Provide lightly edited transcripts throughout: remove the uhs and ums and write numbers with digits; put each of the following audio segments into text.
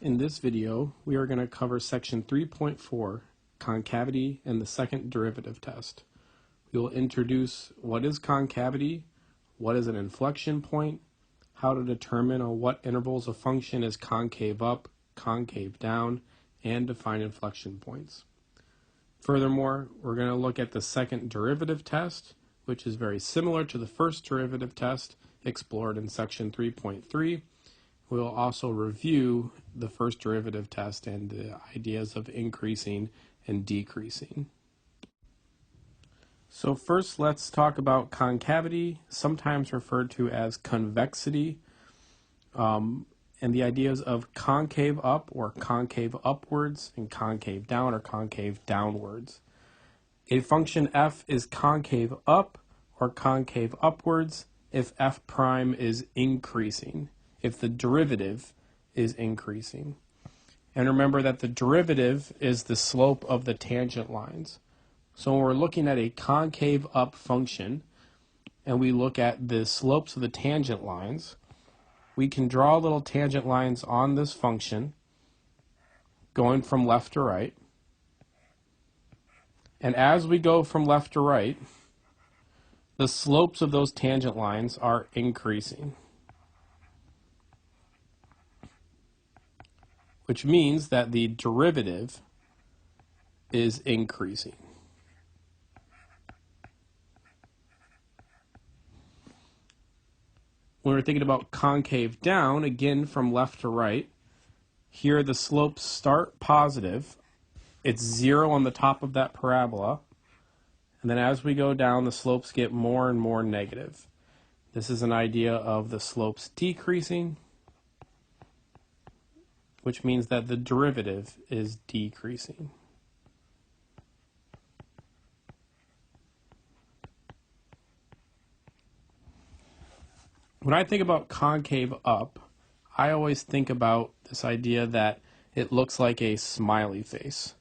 In this video, we are going to cover section 3.4, concavity and the second derivative test. We will introduce what is concavity, what is an inflection point, how to determine on what intervals a function is concave up, concave down, and define inflection points. Furthermore, we're going to look at the second derivative test, which is very similar to the first derivative test explored in section 3.3. We will also review the first derivative test and the ideas of increasing and decreasing. So first, let's talk about concavity, sometimes referred to as convexity, and the ideas of concave up or concave upwards and concave down or concave downwards. A function f is concave up or concave upwards if f prime is increasing, if the derivative is increasing. And remember that the derivative is the slope of the tangent lines. So when we're looking at a concave up function and we look at the slopes of the tangent lines, we can draw little tangent lines on this function going from left to right. And as we go from left to right, the slopes of those tangent lines are increasing, which means that the derivative is increasing. When we're thinking about concave down, again from left to right, here the slopes start positive. It's 0 on the top of that parabola. And then as we go down, the slopes get more and more negative. This is an idea of the slopes decreasing, which means that the derivative is decreasing. When I think about concave up, I always think about this idea that it looks like a smiley face.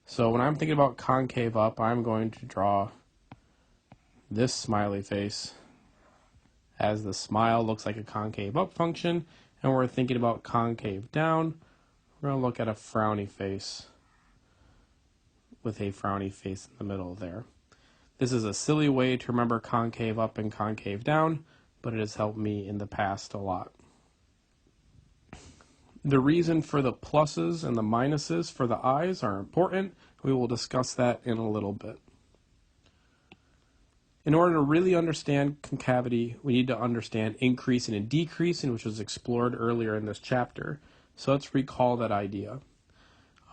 So when I'm thinking about concave up, I'm going to draw this smiley face as the smile looks like a concave up function, and we're thinking about concave down, we're going to look at a frowny face with a frowny face in the middle there. This is a silly way to remember concave up and concave down, but it has helped me in the past a lot. The reason for the pluses and the minuses for the eyes are important. We will discuss that in a little bit. In order to really understand concavity, we need to understand increasing and decreasing, which was explored earlier in this chapter. So let's recall that idea.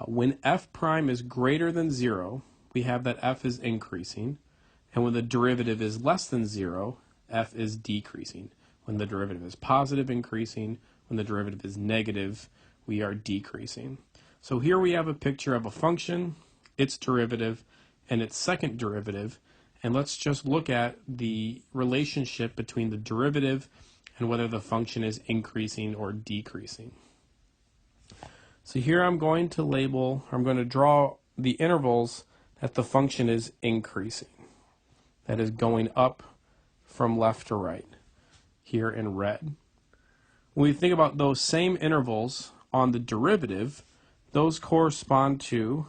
When f prime is greater than 0, we have that f is increasing. And when the derivative is less than 0, f is decreasing. When the derivative is positive, increasing. When the derivative is negative, we are decreasing. So here we have a picture of a function, its derivative, and its second derivative. And let's just look at the relationship between the derivative and whether the function is increasing or decreasing. So here I'm going to draw the intervals that the function is increasing. That is going up from left to right, here in red. When we think about those same intervals on the derivative, those correspond to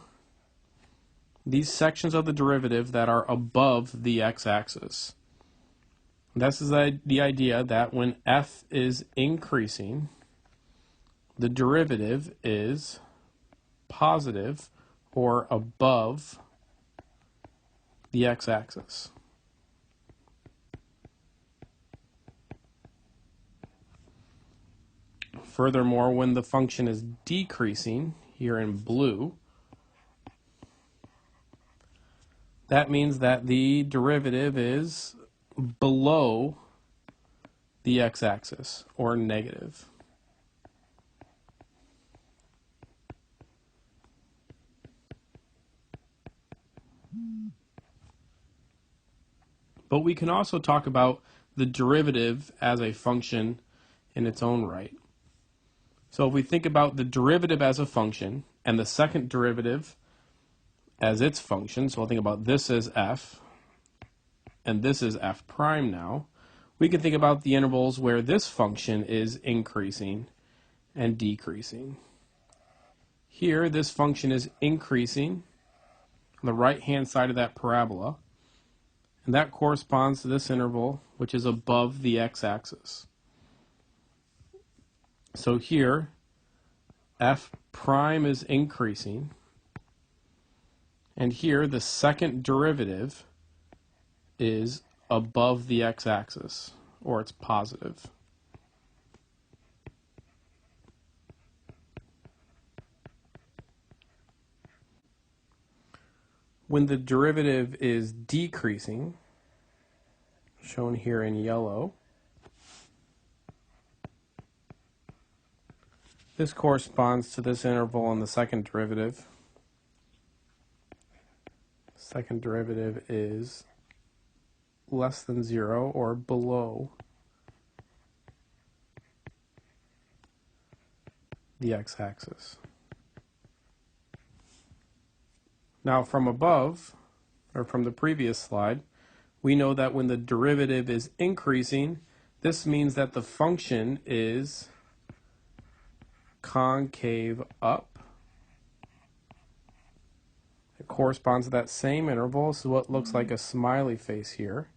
these sections of the derivative that are above the x-axis. This is the idea that when f is increasing, the derivative is positive or above the x-axis. Furthermore, when the function is decreasing, here in blue, that means that the derivative is below the x-axis, or negative. But we can also talk about the derivative as a function in its own right. So if we think about the derivative as a function and the second derivative as its function, so I'll think about this as f and this is f prime now, we can think about the intervals where this function is increasing and decreasing. Here, this function is increasing on the right-hand side of that parabola, and that corresponds to this interval, which is above the x-axis. So here, f prime is increasing, and here the second derivative is above the x-axis, or it's positive. When the derivative is decreasing, shown here in yellow, this corresponds to this interval on the second derivative. Second derivative is less than 0 or below the x-axis. Now from above, or from the previous slide, we know that when the derivative is increasing, this means that the function is concave up. It corresponds to that same interval, so what looks like a smiley face here.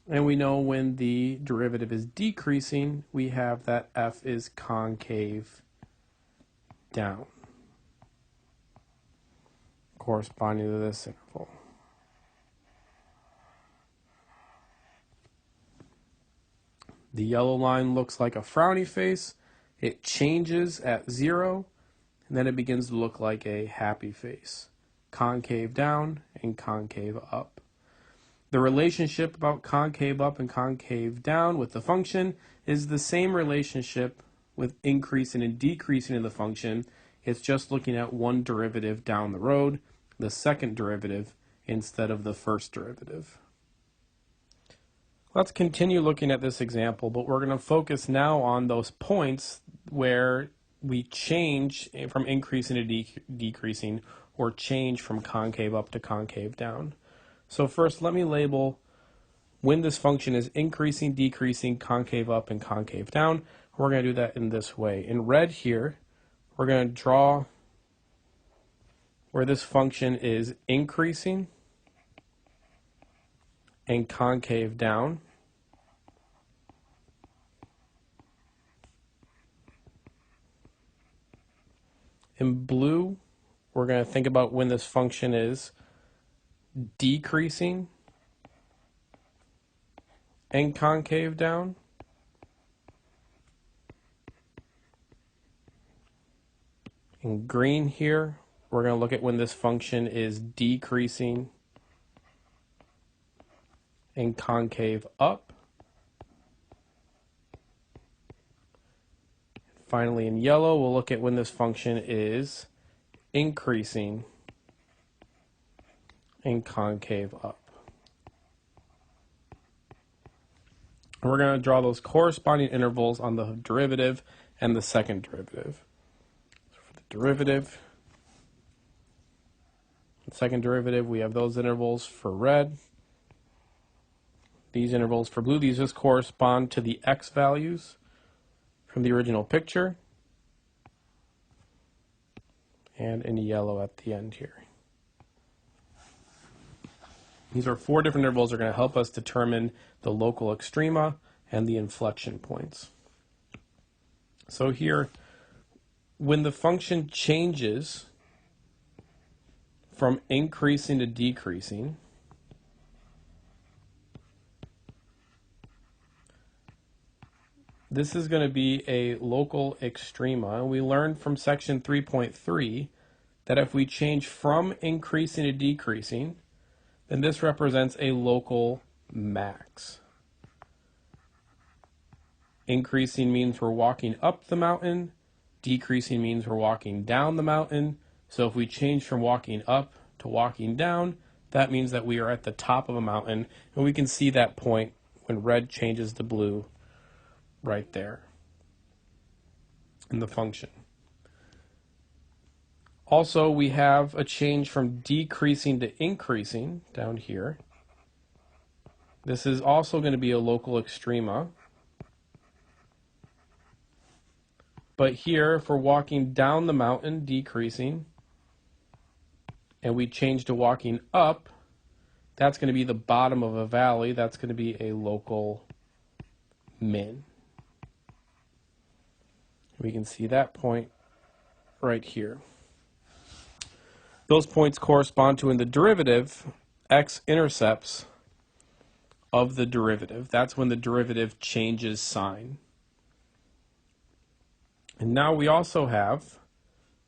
And we know when the derivative is decreasing, we have that f is concave down, corresponding to this interval. The yellow line looks like a frowny face. It changes at 0, and then it begins to look like a happy face. Concave down and concave up. The relationship about concave up and concave down with the function is the same relationship with increasing and decreasing in the function. It's just looking at one derivative down the road, the second derivative, instead of the first derivative. Let's continue looking at this example, but we're going to focus now on those points where we change from increasing to decreasing, or change from concave up to concave down. So first, let me label when this function is increasing, decreasing, concave up, and concave down. We're going to do that in this way. In red here, we're going to draw where this function is increasing and concave down. In blue, we're going to think about when this function is decreasing and concave down. In green here, we're going to look at when this function is decreasing and concave up. Finally, in yellow, we'll look at when this function is increasing and concave up. And we're going to draw those corresponding intervals on the derivative and the second derivative. So for the derivative, the second derivative, we have those intervals for red. These intervals for blue, these just correspond to the x values from the original picture. And in yellow at the end here. These are 4 different intervals that are going to help us determine the local extrema and the inflection points. So here, when the function changes from increasing to decreasing, this is going to be a local extrema. And we learned from section 3.3 that if we change from increasing to decreasing, then this represents a local max. Increasing means we're walking up the mountain. Decreasing means we're walking down the mountain. So if we change from walking up to walking down, that means that we are at the top of a mountain. And we can see that point when red changes to blue right there in the function. Also, we have a change from decreasing to increasing down here. This is also going to be a local extrema. But here, if we're walking down the mountain, decreasing, and we change to walking up, that's going to be the bottom of a valley. That's going to be a local min. We can see that point right here. Those points correspond to, in the derivative, x-intercepts of the derivative. That's when the derivative changes sign. And now we also have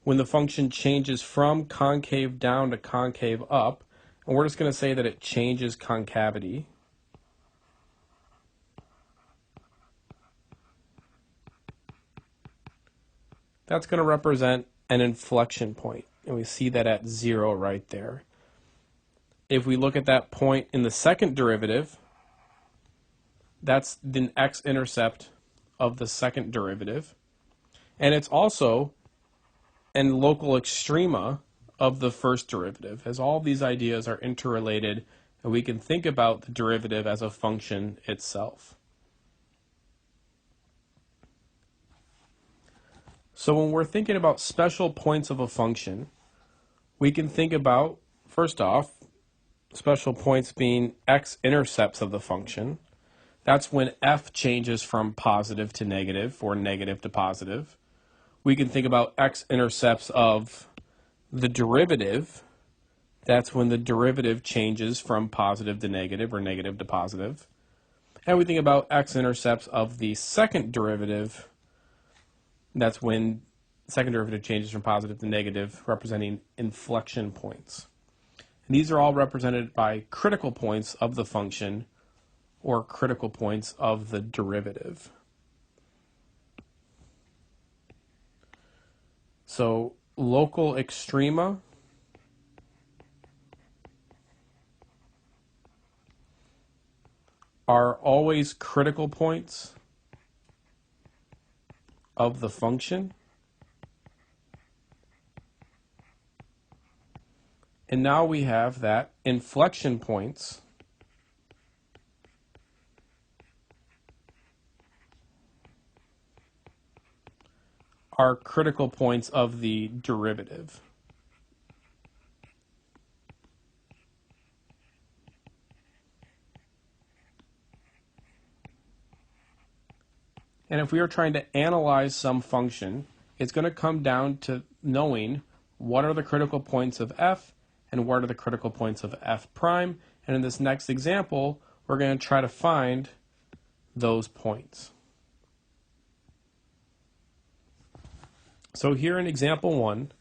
when the function changes from concave down to concave up, and we're just going to say that it changes concavity. That's going to represent an inflection point, and we see that at 0 right there. If we look at that point in the second derivative, that's the x-intercept of the second derivative, and it's also an local extrema of the first derivative, as all these ideas are interrelated, and we can think about the derivative as a function itself. So when we're thinking about special points of a function, we can think about, first off, special points being x-intercepts of the function. That's when f changes from positive to negative or negative to positive. We can think about x-intercepts of the derivative. That's when the derivative changes from positive to negative or negative to positive. And we think about x-intercepts of the second derivative. That's when the second derivative changes from positive to negative, representing inflection points. And these are all represented by critical points of the function or critical points of the derivative. So local extrema are always critical points of the function. And now we have that inflection points are critical points of the derivative. And if we are trying to analyze some function, it's going to come down to knowing what are the critical points of f and what are the critical points of f prime. And in this next example, we're going to try to find those points. So here in example 1,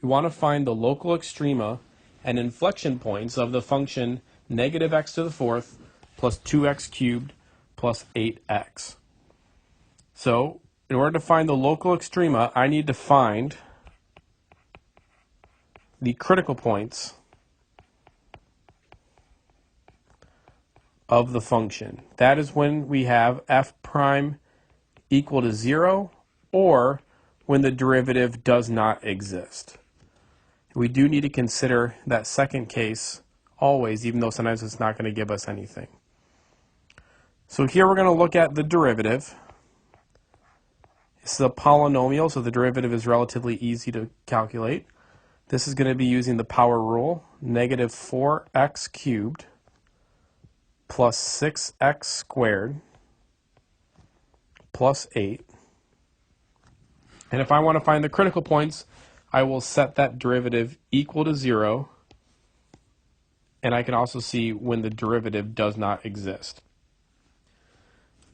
we want to find the local extrema and inflection points of the function negative x to the fourth plus 2x cubed plus 8x. So in order to find the local extrema, I need to find the critical points of the function. That is when we have f prime equal to 0 or when the derivative does not exist. We do need to consider that second case always, even though sometimes it's not going to give us anything. So here we're going to look at the derivative. This is a polynomial, so the derivative is relatively easy to calculate. This is going to be using the power rule, negative 4x cubed plus 6x squared plus 8. And if I want to find the critical points, I will set that derivative equal to 0, and I can also see when the derivative does not exist.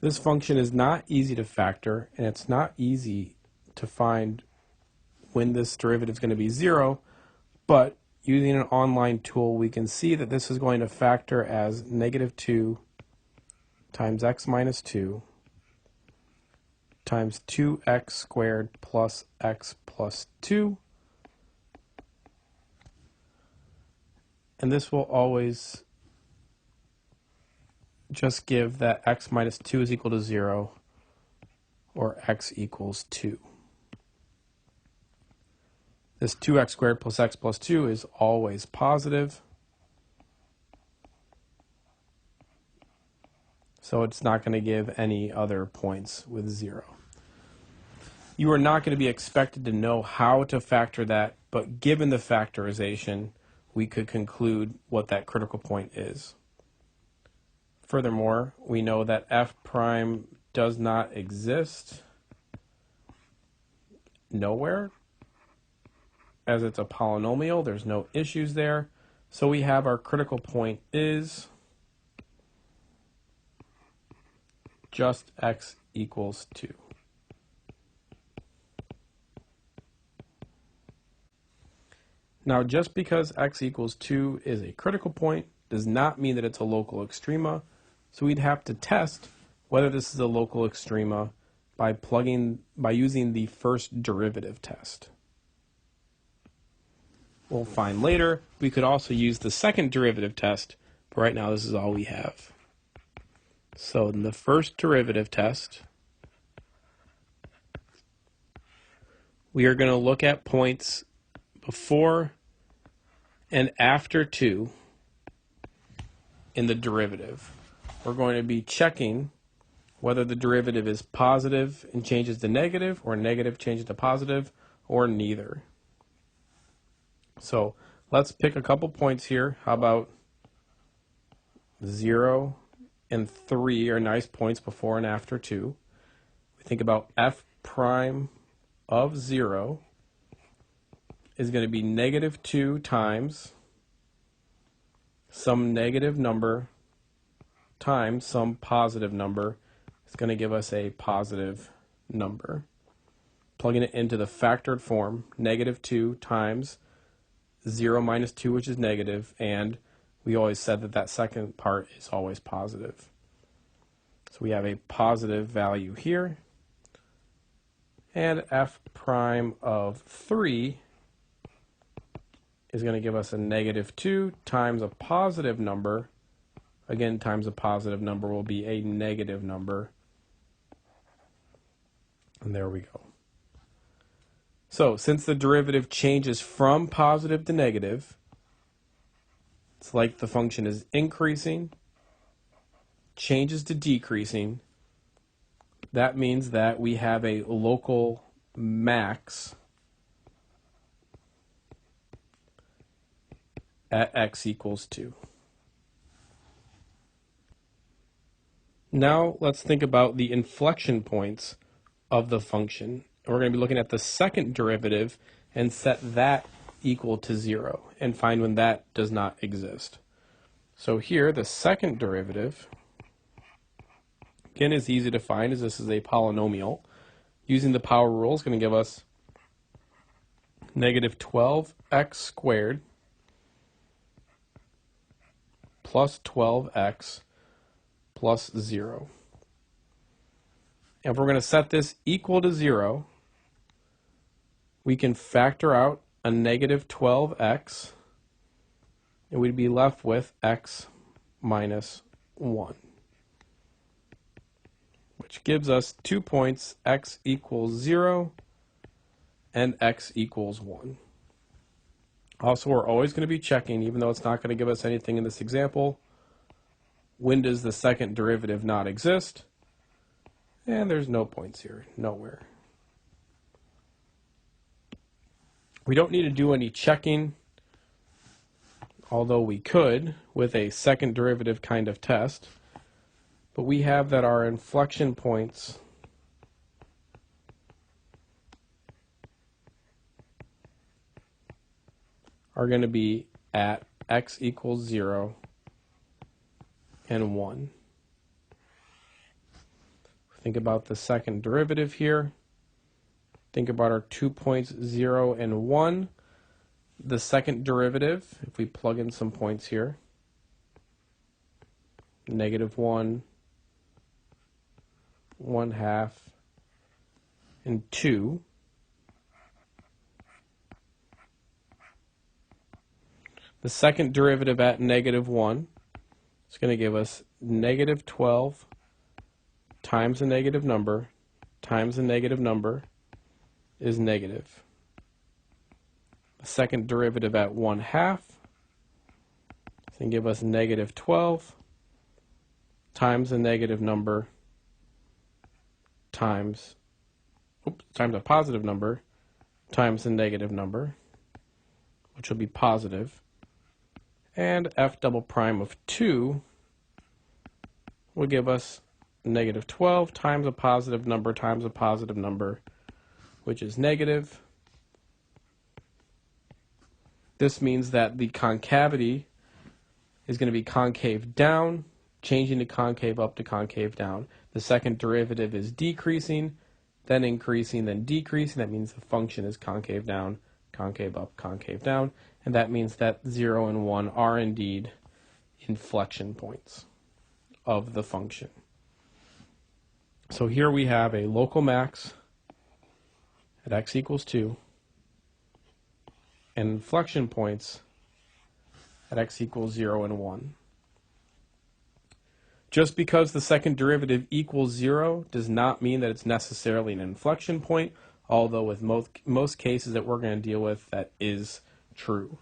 This function is not easy to factor, and it's not easy to find when this derivative is going to be 0, but using an online tool, we can see that this is going to factor as negative 2 times x minus 2 times 2x squared plus x plus 2. And this will always just give that x minus 2 is equal to 0 or x equals 2. This 2x squared plus x plus 2 is always positive. So it's not going to give any other points with 0. You are not going to be expected to know how to factor that, but given the factorization, we could conclude what that critical point is. Furthermore, we know that f prime does not exist nowhere, as it's a polynomial. There's no issues there. So we have our critical point is just x equals 2. Now, just because x equals 2 is a critical point does not mean that it's a local extrema. So we'd have to test whether this is a local extrema by using the first derivative test. We'll find later we could also use the second derivative test, but right now this is all we have. So in the first derivative test, we are going to look at points before and after 2 in the derivative. We're going to be checking whether the derivative is positive and changes to negative, or negative changes to positive, or neither. So let's pick a couple points here. How about 0 and 3 are nice points before and after 2. We think about f prime of 0 is going to be negative 2 times some negative number times some positive number. It's going to give us a positive number. Plugging it into the factored form, negative 2 times 0 minus 2, which is negative, and we always said that that second part is always positive. So we have a positive value here, and f prime of 3 is going to give us a negative 2 times a positive number. Again, times a positive number will be a negative number. And there we go. So since the derivative changes from positive to negative, it's like the function is increasing, changes to decreasing. That means that we have a local max at x equals 2. Now let's think about the inflection points of the function. And we're going to be looking at the second derivative and set that equal to 0 and find when that does not exist. So here, the second derivative, again, is easy to find as this is a polynomial. Using the power rule is going to give us negative 12x squared plus 12x plus 0. And if we're going to set this equal to 0, we can factor out a negative 12x, and we'd be left with x minus 1, which gives us 2 points, x equals 0 and x equals 1. Also, we're always going to be checking, even though it's not going to give us anything in this example, when does the second derivative not exist? And there's no points here, nowhere. We don't need to do any checking, although we could with a second derivative kind of test. But we have that our inflection points are going to be at x equals 0 and 1. Think about the second derivative here. Think about our 2 points, 0 and 1. The second derivative, if we plug in some points here, negative 1, 1/2, and 2. The second derivative at negative 1 is going to give us negative 12 times a negative number times a negative number is negative. The second derivative at 1/2 is going to give us negative 12 times a negative number times times a positive number times the negative number, which will be positive, and f double prime of 2 will give us negative 12 times a positive number, which is negative. This means that the concavity is going to be concave down, changing to concave up to concave down. The second derivative is decreasing, then increasing, then decreasing. That means the function is concave down, concave up, concave down. And that means that 0 and 1 are indeed inflection points of the function. So here we have a local max at x equals 2 and inflection points at x equals 0 and 1. Just because the second derivative equals 0 does not mean that it's necessarily an inflection point, although with most cases that we're going to deal with, that is true.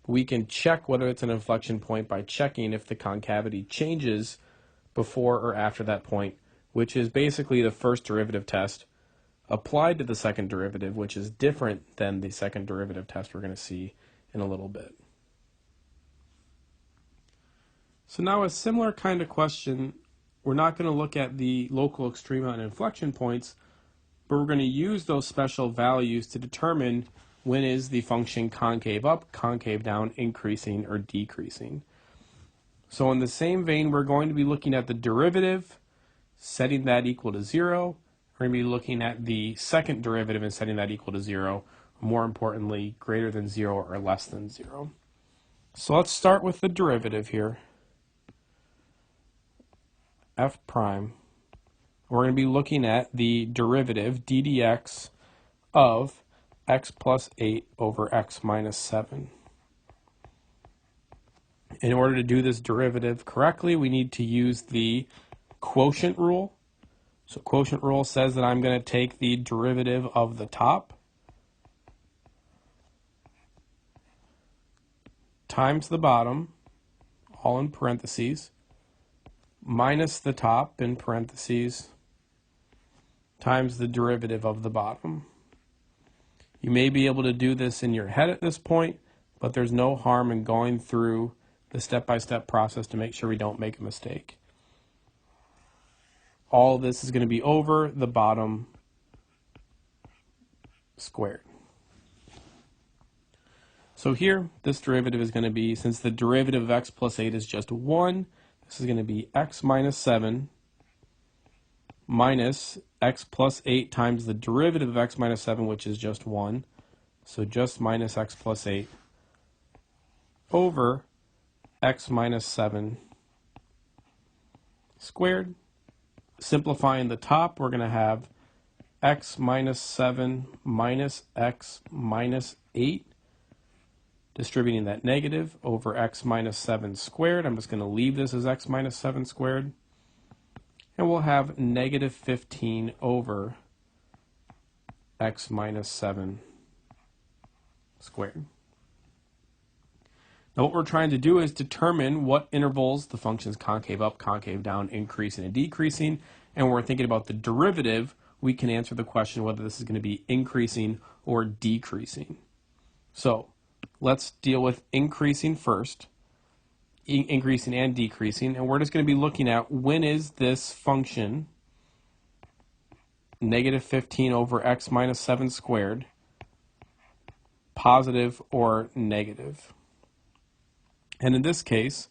We can check whether it's an inflection point by checking if the concavity changes before or after that point, which is basically the first derivative test applied to the second derivative, which is different than the second derivative test we're going to see in a little bit. So now a similar kind of question, we're not going to look at the local extrema and inflection points, but we're going to use those special values to determine when is the function concave up, concave down, increasing, or decreasing. So in the same vein, we're going to be looking at the derivative, setting that equal to 0. We're going to be looking at the second derivative and setting that equal to 0. More importantly, greater than 0 or less than 0. So let's start with the derivative here. F prime. We're going to be looking at the derivative, d dx, of x plus 8 over x minus 7. In order to do this derivative correctly, we need to use the quotient rule. So quotient rule says that I'm going to take the derivative of the top times the bottom, all in parentheses, minus the top in parentheses, times the derivative of the bottom. You may be able to do this in your head at this point, but there's no harm in going through the step-by-step process to make sure we don't make a mistake. All of this is going to be over the bottom squared. So here, this derivative is going to be, since the derivative of x plus 8 is just 1, this is going to be x minus 7 minus x plus 8 times the derivative of x minus 7, which is just 1. So just minus x plus 8 over x minus 7 squared. Simplifying the top, we're going to have x minus 7 minus x minus 8, distributing that negative over x minus 7 squared. I'm just going to leave this as x minus 7 squared. And we'll have negative 15 over x minus 7 squared. Now what we're trying to do is determine what intervals the function's concave up, concave down, increasing, and decreasing. And when we're thinking about the derivative, we can answer the question whether this is going to be increasing or decreasing. So let's deal with increasing first, increasing and decreasing. And we're just going to be looking at when is this function, negative 15 over x minus 7 squared, positive or negative. And in this case,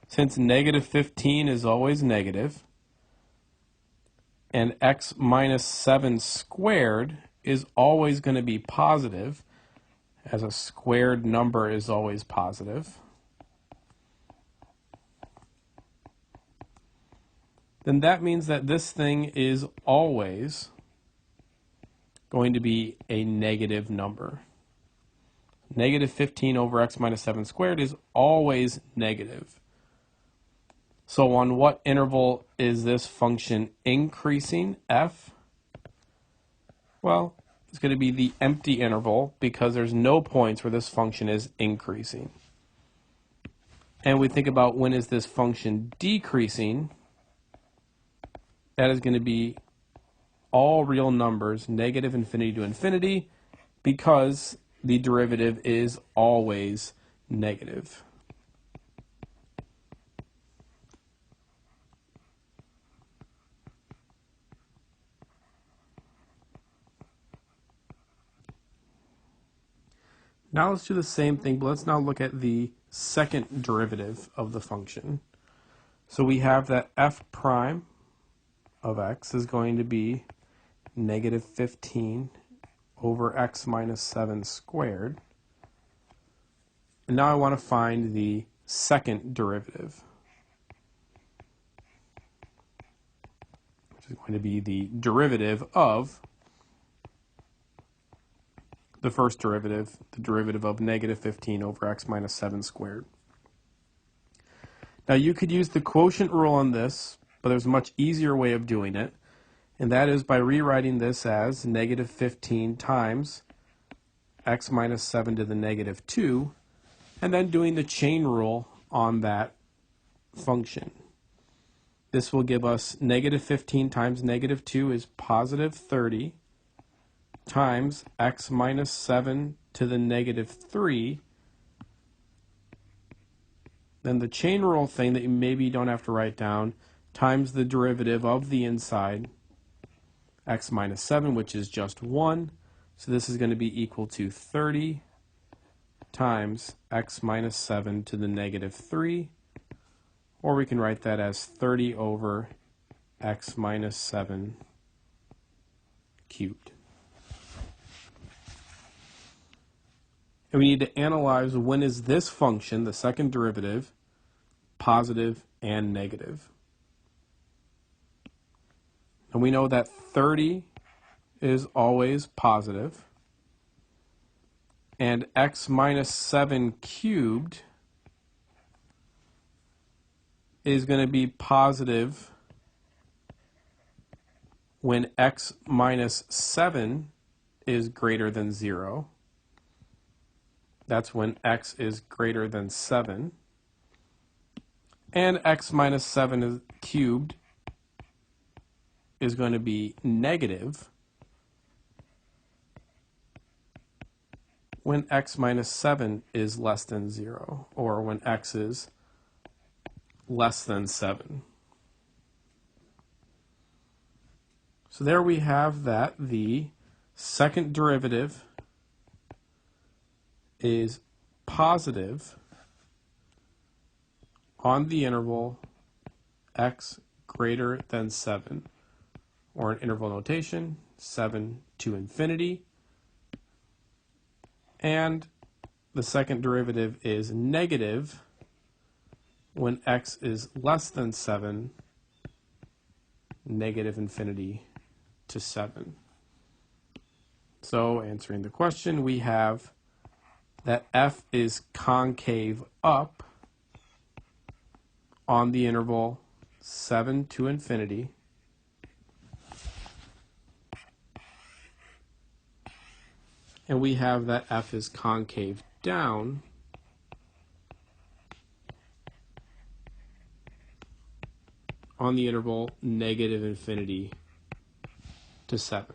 since negative 15 is always negative, and x minus 7 squared is always going to be positive, as a squared number is always positive, then that means that this thing is always going to be a negative number. Negative 15 over x minus 7 squared is always negative. So on what interval is this function increasing, f? Well, it's going to be the empty interval because there's no points where this function is increasing. And we think about when is this function decreasing, that is going to be all real numbers, negative infinity to infinity, because the derivative is always negative. Now let's do the same thing, but let's now look at the second derivative of the function. So we have that f prime of x is going to be negative 15 over x minus 7 squared. And now I want to find the second derivative, which is going to be the derivative of the first derivative, the derivative of negative 15 over x minus 7 squared. Now you could use the quotient rule on this, but there's a much easier way of doing it, and that is by rewriting this as negative 15 times x minus 7 to the negative 2, and then doing the chain rule on that function. This will give us negative 15 times negative 2 is positive 30 times x minus 7 to the negative 3. Then the chain rule thing that you maybe don't have to write down, times the derivative of the inside, x minus 7, which is just 1. So this is going to be equal to 30 times x minus 7 to the negative 3. Or we can write that as 30 over x minus 7 cubed. And we need to analyze when is this function, the second derivative, positive and negative. And we know that 30 is always positive, and x minus 7 cubed is going to be positive when x minus 7 is greater than 0. That's when x is greater than 7. And x minus 7 cubed is going to be negative when x minus 7 is less than 0, or when x is less than 7. So there we have that the second derivative is positive on the interval x greater than 7, or in interval notation, 7 to infinity. And the second derivative is negative when x is less than 7, negative infinity to 7. So answering the question, we have that f is concave up on the interval 7 to infinity, and we have that f is concave down on the interval negative infinity to 7.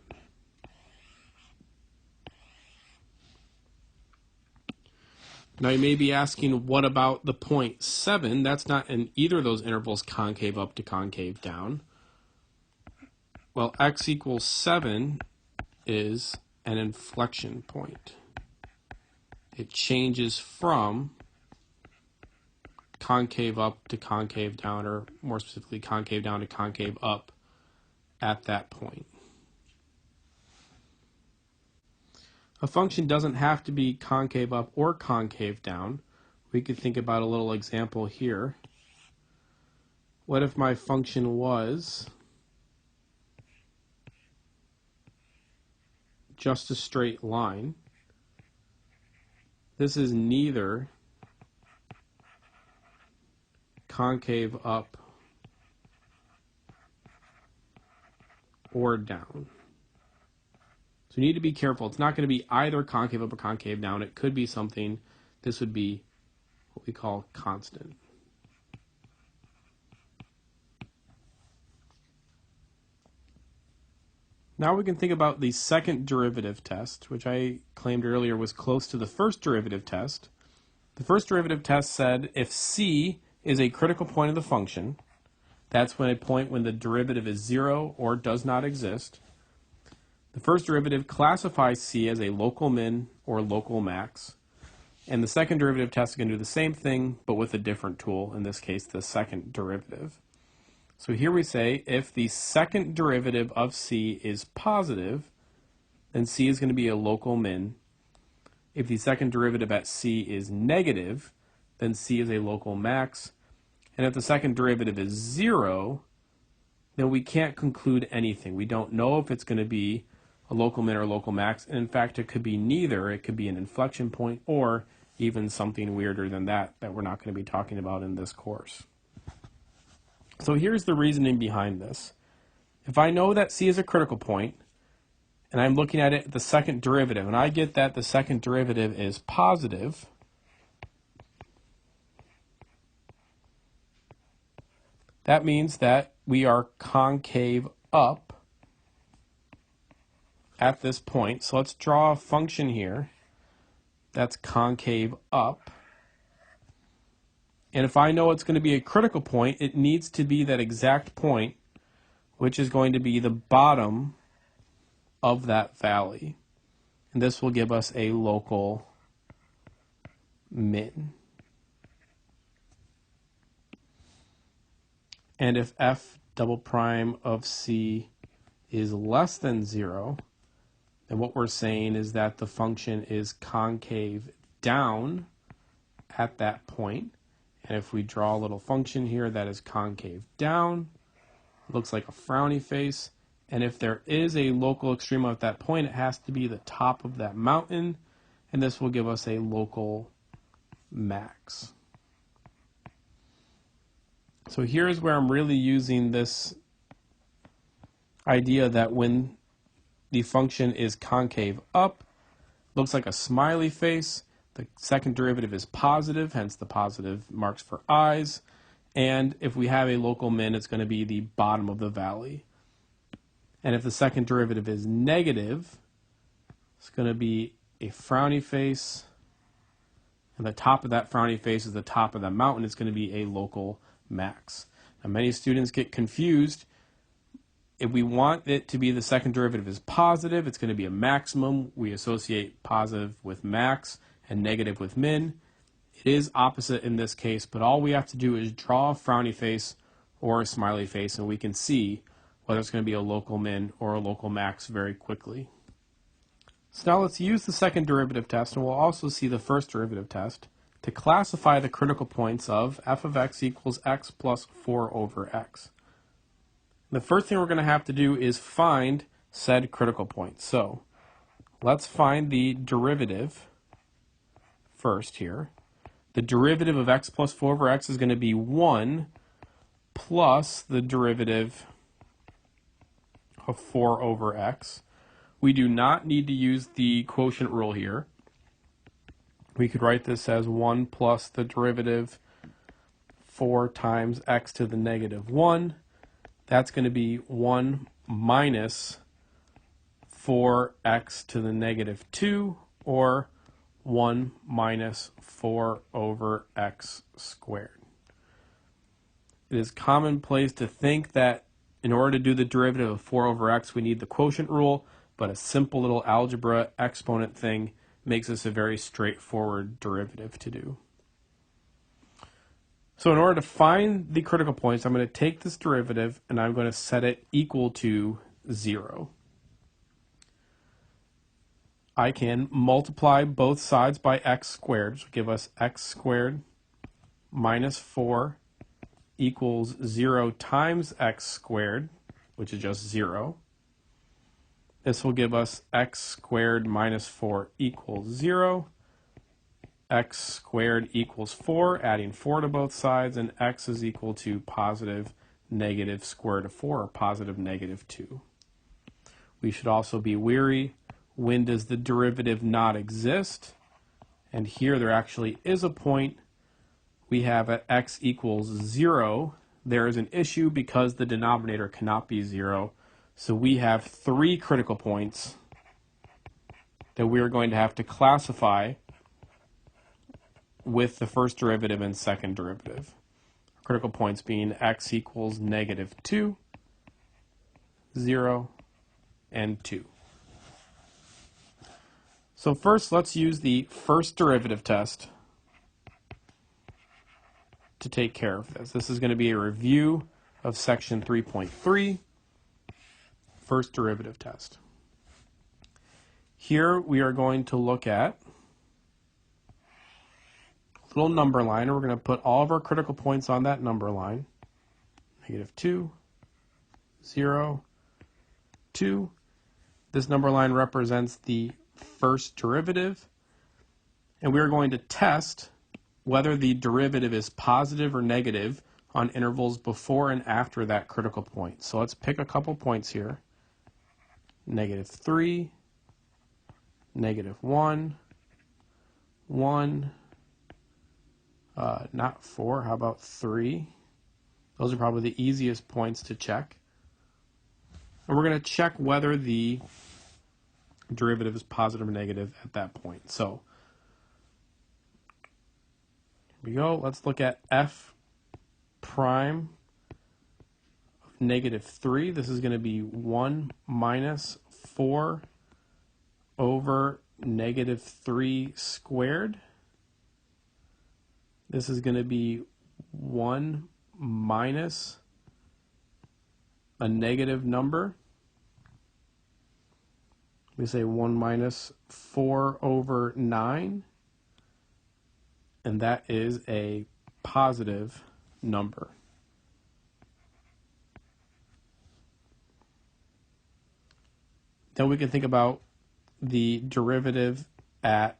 Now you may be asking, what about the point 7? That's not in either of those intervals concave up to concave down. Well, x equals 7 is an inflection point. It changes from concave up to concave down, or more specifically concave down to concave up at that point. A function doesn't have to be concave up or concave down. We could think about a little example here. What if my function was just a straight line? This is neither concave up or down. So you need to be careful. It's not going to be either concave up or concave down. It could be something, this would be what we call constant. Now we can think about the second derivative test, which I claimed earlier was close to the first derivative test. The first derivative test said if c is a critical point of the function, that's when a point when the derivative is 0 or does not exist. The first derivative classifies c as a local min or local max. And the second derivative test is going to do the same thing, but with a different tool, in this case, the second derivative. So here we say if the second derivative of c is positive, then c is going to be a local min. If the second derivative at c is negative, then c is a local max. And if the second derivative is 0, then we can't conclude anything. We don't know if it's going to be a local min or a local max. And in fact, it could be neither. It could be an inflection point or even something weirder than that we're not going to be talking about in this course. So here's the reasoning behind this. If I know that c is a critical point, and I'm looking at it the second derivative, and I get that the second derivative is positive, that means that we are concave up at this point. So let's draw a function here that's concave up. And if I know it's going to be a critical point, it needs to be that exact point, which is going to be the bottom of that valley. And this will give us a local min. And if f double prime of c is less than 0, then what we're saying is that the function is concave down at that point. And if we draw a little function here that is concave down, it looks like a frowny face. And if there is a local extrema at that point, it has to be the top of that mountain. And this will give us a local max. So here's where I'm really using this idea that when the function is concave up, looks like a smiley face. The second derivative is positive, hence the positive marks for eyes. And if we have a local min, it's going to be the bottom of the valley. And if the second derivative is negative, it's going to be a frowny face. And the top of that frowny face is the top of the mountain. It's going to be a local max. Now, many students get confused. If we want it to be the second derivative is positive, it's going to be a maximum. We associate positive with max and negative with min. It is opposite in this case, but all we have to do is draw a frowny face or a smiley face, and we can see whether it's going to be a local min or a local max very quickly. So now let's use the second derivative test, and we'll also see the first derivative test to classify the critical points of f of x equals x plus 4 over x. The first thing we're going to have to do is find said critical point. So let's find the derivative first here. The derivative of x plus 4 over x is going to be 1 plus the derivative of 4 over x. We do not need to use the quotient rule here. We could write this as 1 plus the derivative 4 times x to the negative 1. That's going to be 1 minus 4x to the negative 2, or 1 minus 4 over x squared. It is commonplace to think that in order to do the derivative of 4 over x, we need the quotient rule, but a simple little algebra exponent thing makes this a very straightforward derivative to do. So in order to find the critical points, I'm going to take this derivative and I'm going to set it equal to 0. I can multiply both sides by x squared, which will give us x squared minus 4 equals 0 times x squared, which is just 0. This will give us x squared minus 4 equals 0. X squared equals 4, adding 4 to both sides, and x is equal to positive negative square root of 4, or positive negative 2. We should also be wary, when does the derivative not exist? And here there actually is a point. We have at x equals 0. There is an issue because the denominator cannot be 0. So we have 3 critical points that we are going to have to classify with the first derivative and second derivative. Critical points being x equals -2, 0, and 2. So first, let's use the first derivative test to take care of this. This is going to be a review of section 3.3, first derivative test. Here we are going to look at a little number line, and we're going to put all of our critical points on that number line. -2, 0, 2. This number line represents the first derivative, and we are going to test whether the derivative is positive or negative on intervals before and after that critical point. So let's pick a couple points here. -3, -1, 1, not 4, how about 3? Those are probably the easiest points to check. And we're going to check whether the derivative is positive or negative at that point. So here we go. Let's look at f prime of -3. This is going to be 1 minus 4 over -3 squared. This is going to be 1 minus a negative number. We say 1 minus 4 over 9, and that is a positive number. Then we can think about the derivative at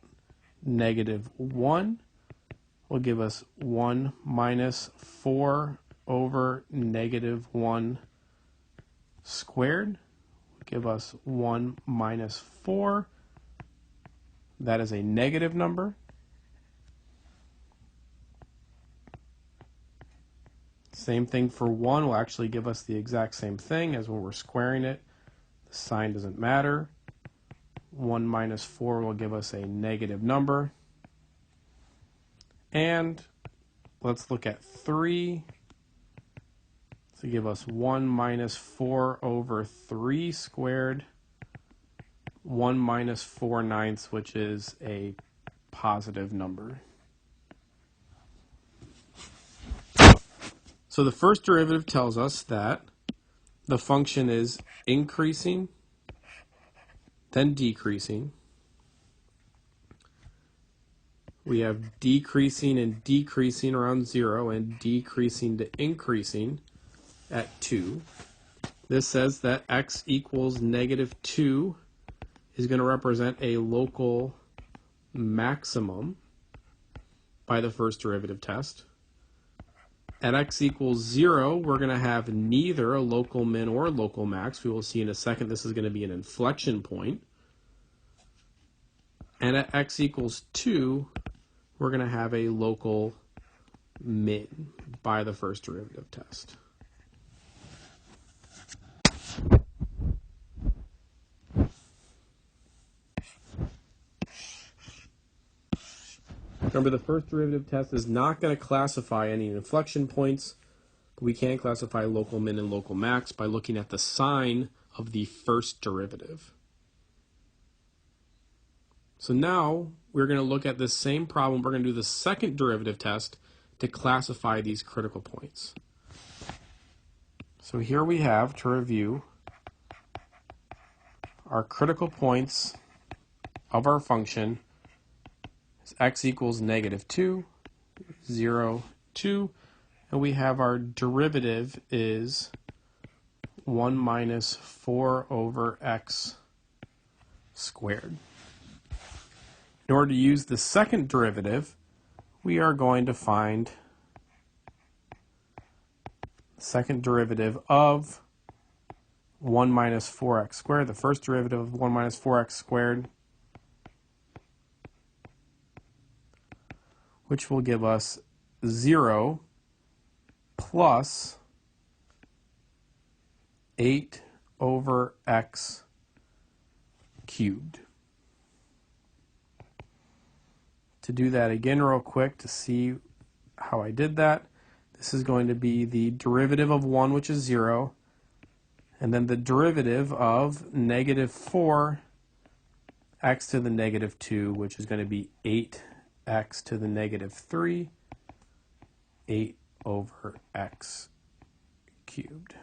-1 will give us 1 minus 4 over -1 squared. Give us 1 minus 4. That is a negative number. Same thing for 1 will actually give us the exact same thing as when we're squaring it. The sign doesn't matter. 1 minus 4 will give us a negative number. And let's look at 3. To give us 1 minus 4 over 3 squared, 1 minus 4/9, which is a positive number. So the first derivative tells us that the function is increasing, then decreasing. We have decreasing and decreasing around 0 and decreasing to increasing at 2. This says that x equals -2 is going to represent a local maximum by the first derivative test. At x equals 0, we're going to have neither a local min or local max. We will see in a second this is going to be an inflection point. And at x equals 2, we're going to have a local min by the first derivative test. Remember, the first derivative test is not going to classify any inflection points, but we can classify local min and local max by looking at the sign of the first derivative. So now we're going to look at this same problem. We're going to do the second derivative test to classify these critical points. So here we have, to review, our critical points of our function is x equals -2, 0, 2, and we have our derivative is 1 minus 4 over x squared. In order to use the second derivative, we are going to find the second derivative of 1 minus 4x squared, the first derivative of 1 minus 4x squared, which will give us 0 plus 8 over x cubed. To do that again real quick to see how I did that, this is going to be the derivative of 1, which is 0, and then the derivative of negative 4 x to the negative 2, which is going to be 8x to the negative 3, 8 over x cubed.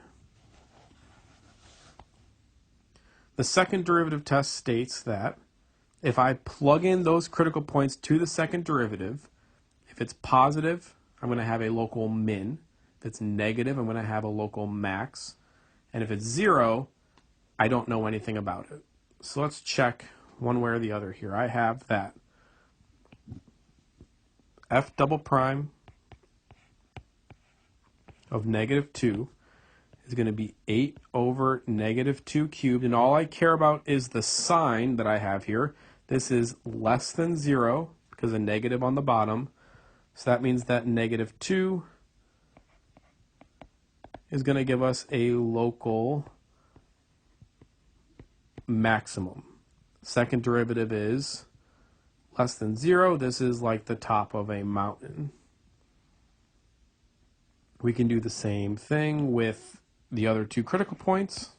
The second derivative test states that if I plug in those critical points to the second derivative, if it's positive, I'm going to have a local min. If it's negative, I'm going to have a local max. And if it's 0, I don't know anything about it. So let's check one way or the other here. I have that f double prime of negative 2 is going to be 8 over negative 2 cubed. And all I care about is the sign that I have here. This is less than 0 because a negative on the bottom. So that means that negative 2 is going to give us a local maximum. Second derivative is less than 0. This is like the top of a mountain. We can do the same thing with the other two critical points.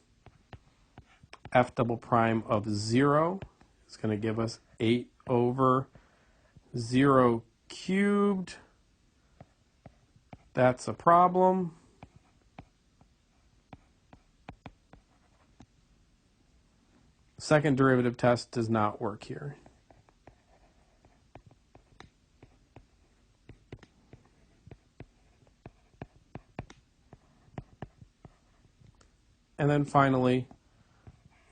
F double prime of 0 is going to give us 8 over 0 cubed. That's a problem. Second derivative test does not work here. And then finally,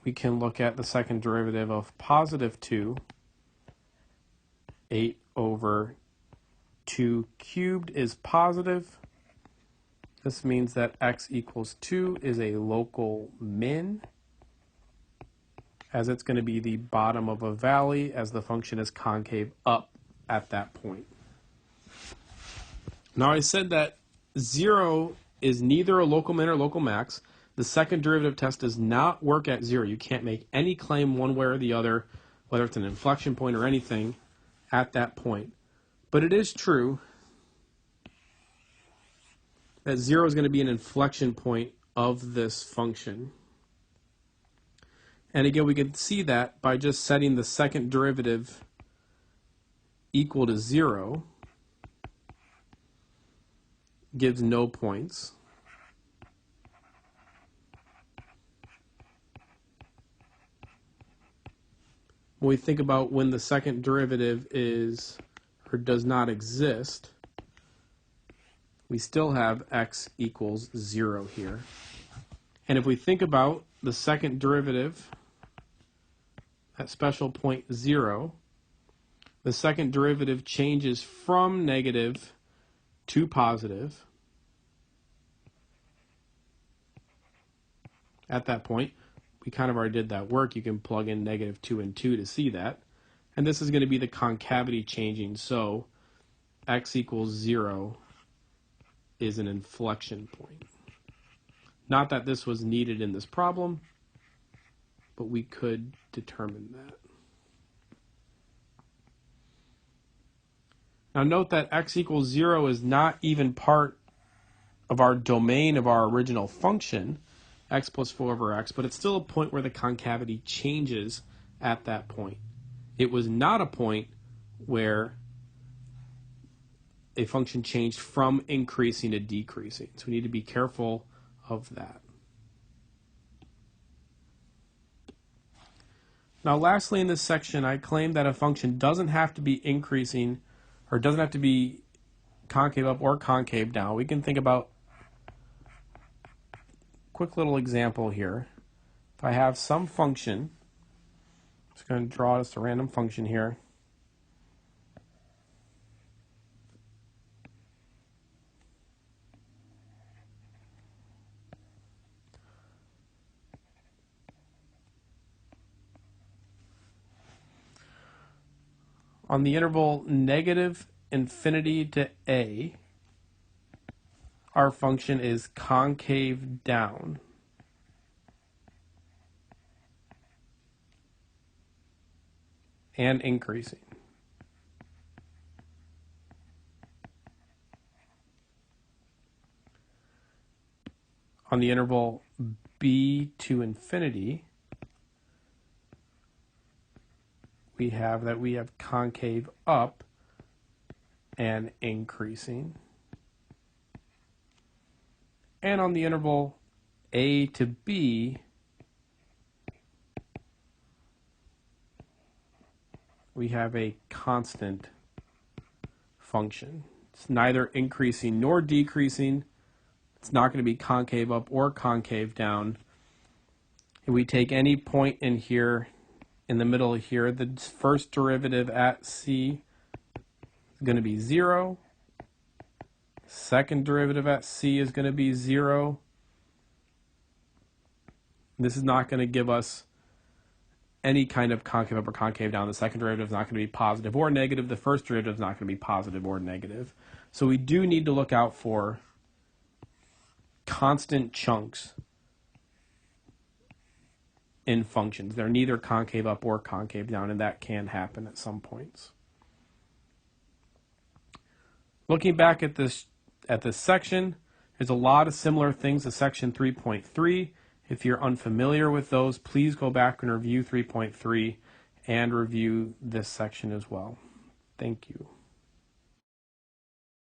we can look at the second derivative of positive 2. 8 over 2 cubed is positive. This means that x equals 2 is a local min, as it's going to be the bottom of a valley as the function is concave up at that point. Now I said that 0 is neither a local min or local max. The second derivative test does not work at 0. You can't make any claim one way or the other, whether it's an inflection point or anything, at that point. But it is true that 0 is going to be an inflection point of this function. And again, we can see that by just setting the second derivative equal to 0 gives no points. When we think about when the second derivative is or does not exist, we still have x equals 0 here. And if we think about the second derivative at special point 0, the second derivative changes from negative to positive at that point. We kind of already did that work. You can plug in negative 2 and 2 to see that. And this is going to be the concavity changing. So x equals 0 is an inflection point. Not that this was needed in this problem, but we could determine that. Now note that x equals 0 is not even part of our domain of our original function, x plus 4 over x, but it's still a point where the concavity changes at that point. It was not a point where a function changed from increasing to decreasing. So we need to be careful of that. Now lastly in this section, I claim that a function doesn't have to be increasing or doesn't have to be concave up or concave down. We can think about a quick little example here. If I have some function, I'm just going to draw just a random function here. On the interval negative infinity to a, our function is concave down. and increasing. On the interval b to infinity, we have concave up and increasing. And on the interval a to b, we have a constant function. It's neither increasing nor decreasing. It's not going to be concave up or concave down. If we take any point in here, in the middle here, the first derivative at c is going to be 0. Second derivative at c is going to be 0. This is not going to give us any kind of concave up or concave down. The second derivative is not going to be positive or negative. The first derivative is not going to be positive or negative. So we do need to look out for constant chunks in functions. They're neither concave up or concave down, and that can happen at some points. Looking back at this section, there's a lot of similar things to section 3.3. If you're unfamiliar with those, please go back and review 3.3 and review this section as well. Thank you.